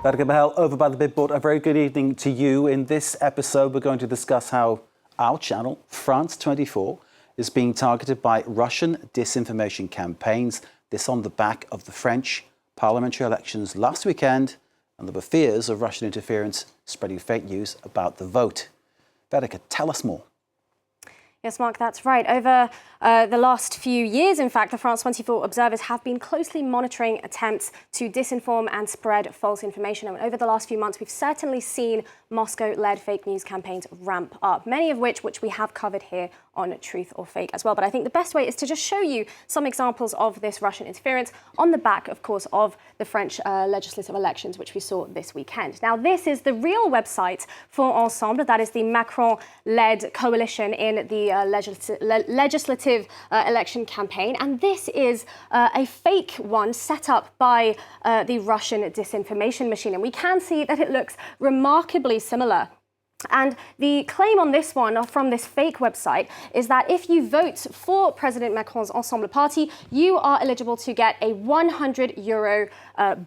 Vedika Bahel, over by the big board. A very good evening to you. In this episode, we're going to discuss how our channel, France 24, is being targeted by Russian disinformation campaigns. This on the back of the French parliamentary elections last weekend, and there were fears of Russian interference spreading fake news about the vote. Vedika, tell us more. Yes, Mark, that's right. Over the last few years, in fact, the France 24 observers have been closely monitoring attempts to disinform and spread false information. And over the last few months, we've certainly seen Moscow-led fake news campaigns ramp up, many of which we have covered here on Truth or Fake as well. But I think the best way is to just show you some examples of this Russian interference on the back, of course, of the French legislative elections, which we saw this weekend. Now, this is the real website for Ensemble. That is the Macron-led coalition in the legislative election campaign. And this is a fake one set up by the Russian disinformation machine. And we can see that it looks remarkably similar. And the claim on this one, from this fake website, is that if you vote for President Macron's Ensemble party, you are eligible to get a €100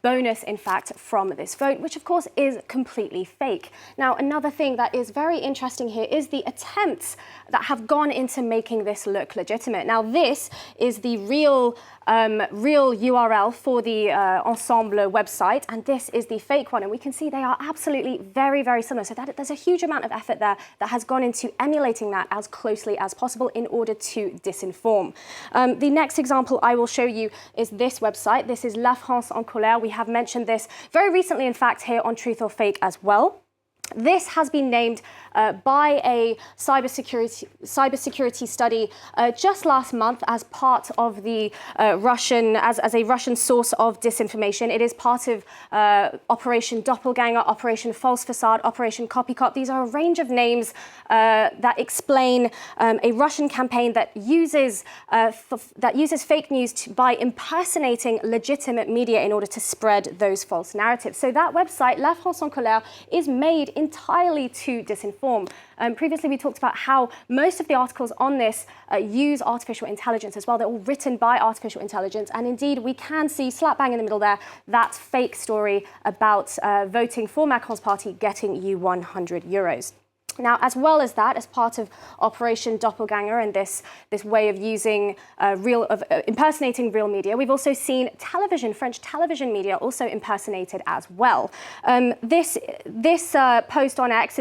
bonus, in fact, from this vote, which of course is completely fake. Now, another thing that is very interesting here is the attempts that have gone into making this look legitimate. Now, this is the real URL for the Ensemble website, and this is the fake one. And we can see they are absolutely very, very similar. So that there's a huge amount of effort there that has gone into emulating that as closely as possible in order to disinform. The next example I will show you is this website. This is La France en Colère. We have mentioned this very recently, in fact, here on Truth or Fake as well. This has been named by a cybersecurity study just last month as part of the Russian, as a Russian source of disinformation. It is part of Operation Doppelganger, Operation False Facade, Operation Copycat. These are a range of names that explain a Russian campaign that uses fake news by impersonating legitimate media in order to spread those false narratives. So that website, La France en Colère, is made entirely to disinform. Previously, we talked about how most of the articles on this use artificial intelligence as well. They're all written by artificial intelligence. And indeed, we can see slap bang in the middle there, that fake story about voting for Macron's party getting you €100. Now, as well as that, as part of Operation Doppelganger and this way of using impersonating real media, we've also seen French television media also impersonated as well. This post on X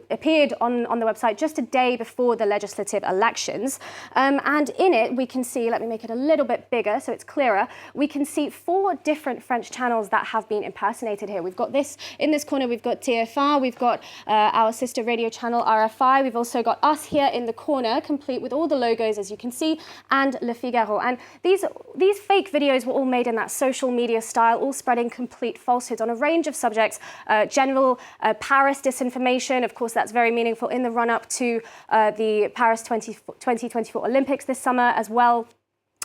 appeared on the website just a day before the legislative elections. And in it, we can see, let me make it a little bit bigger so it's clearer, we can see 4 different French channels that have been impersonated here. We've got this, in this corner, we've got TF1, we've got our sister radio channel RFI. We've also got us here in the corner, complete with all the logos, as you can see, and Le Figaro. And these fake videos were all made in that social media style, all spreading complete falsehoods on a range of subjects. General Paris disinformation, of course, that's very meaningful in the run-up to the Paris 2024 Olympics this summer as well.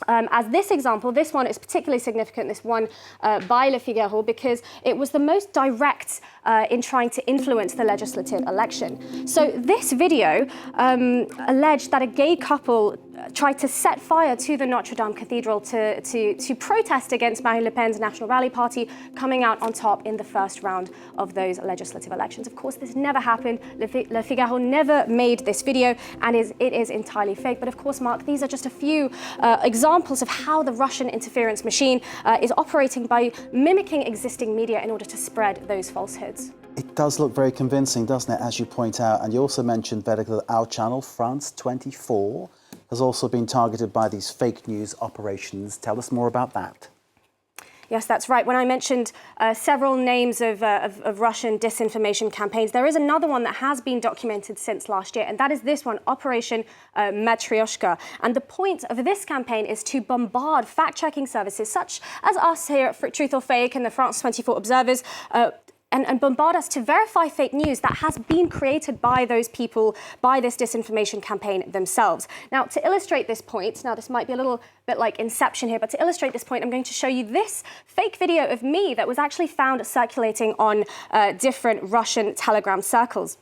As this example, this one is particularly significant, this one by Le Figaro, because it was the most direct in trying to influence the legislative election. So this video alleged that a gay couple tried to set fire to the Notre Dame Cathedral to protest against Marine Le Pen's National Rally Party coming out on top in the first round of those legislative elections. Of course, this never happened. Le Figaro never made this video, and it is entirely fake. But of course, Mark, these are just a few examples of how the Russian interference machine is operating by mimicking existing media in order to spread those falsehoods. It does look very convincing, doesn't it, as you point out? And you also mentioned, Vedika, that our channel, France 24, has also been targeted by these fake news operations. Tell us more about that. Yes, that's right. When I mentioned several names of Russian disinformation campaigns, there is another one that has been documented since last year, and that is this one, Operation Matryoshka. And the point of this campaign is to bombard fact-checking services such as us here at Truth or Fake and the France 24 Observers, and bombard us to verify fake news that has been created by those people, by this disinformation campaign themselves. Now, to illustrate this point, now this might be a little bit like Inception here, but to illustrate this point, I'm going to show you this fake video of me that was actually found circulating on different Russian Telegram circles.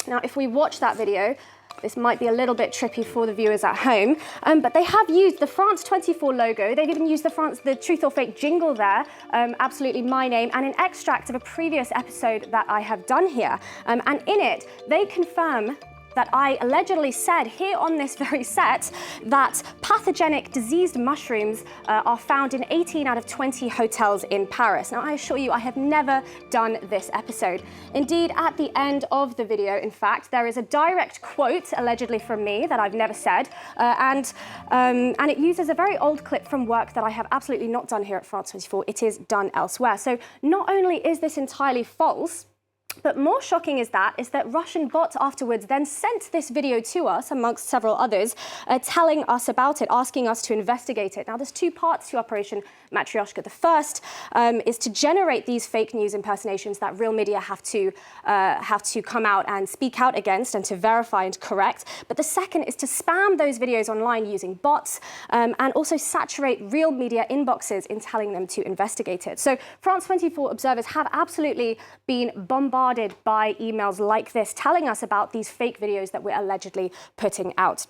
Now, if we watch that video, This might be a little bit trippy for the viewers at home, but they have used the France 24 logo. They've even used the Truth or Fake jingle there, absolutely my name, and an extract of a previous episode that I have done here. And in it, they confirm that I allegedly said here on this very set that pathogenic diseased mushrooms are found in 18 out of 20 hotels in Paris. Now, I assure you, I have never done this episode. Indeed, at the end of the video, in fact, there is a direct quote allegedly from me that I've never said, and it uses a very old clip from work that I have absolutely not done here at France 24. It is done elsewhere. So not only is this entirely false, but more shocking is that Russian bot afterwards then sent this video to us, amongst several others, telling us about it, asking us to investigate it. Now, there's two parts to Operation Matryoshka. The first is to generate these fake news impersonations that real media have to come out and speak out against and to verify and correct. But the second is to spam those videos online using bots and also saturate real media inboxes in telling them to investigate it. So France 24 observers have absolutely been bombarded by emails like this telling us about these fake videos that we're allegedly putting out.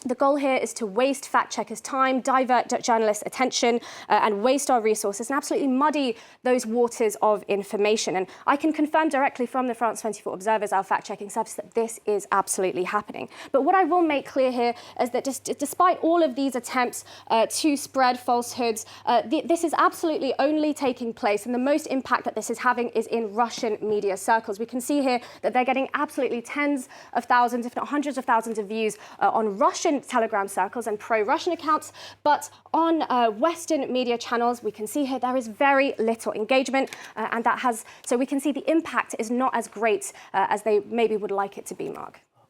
The goal here is to waste fact-checkers' time, divert journalists' attention, and waste our resources and absolutely muddy those waters of information. And I can confirm directly from the France 24 observers, our fact-checking service, that this is absolutely happening. But what I will make clear here is that despite all of these attempts to spread falsehoods, this is absolutely only taking place, and the most impact that this is having is in Russian media circles. We can see here that they're getting absolutely tens of thousands, if not hundreds of thousands of views on Russian Telegram circles and pro-Russian accounts, but on Western media channels, we can see here there is very little engagement, so we can see the impact is not as great as they maybe would like it to be, Mark.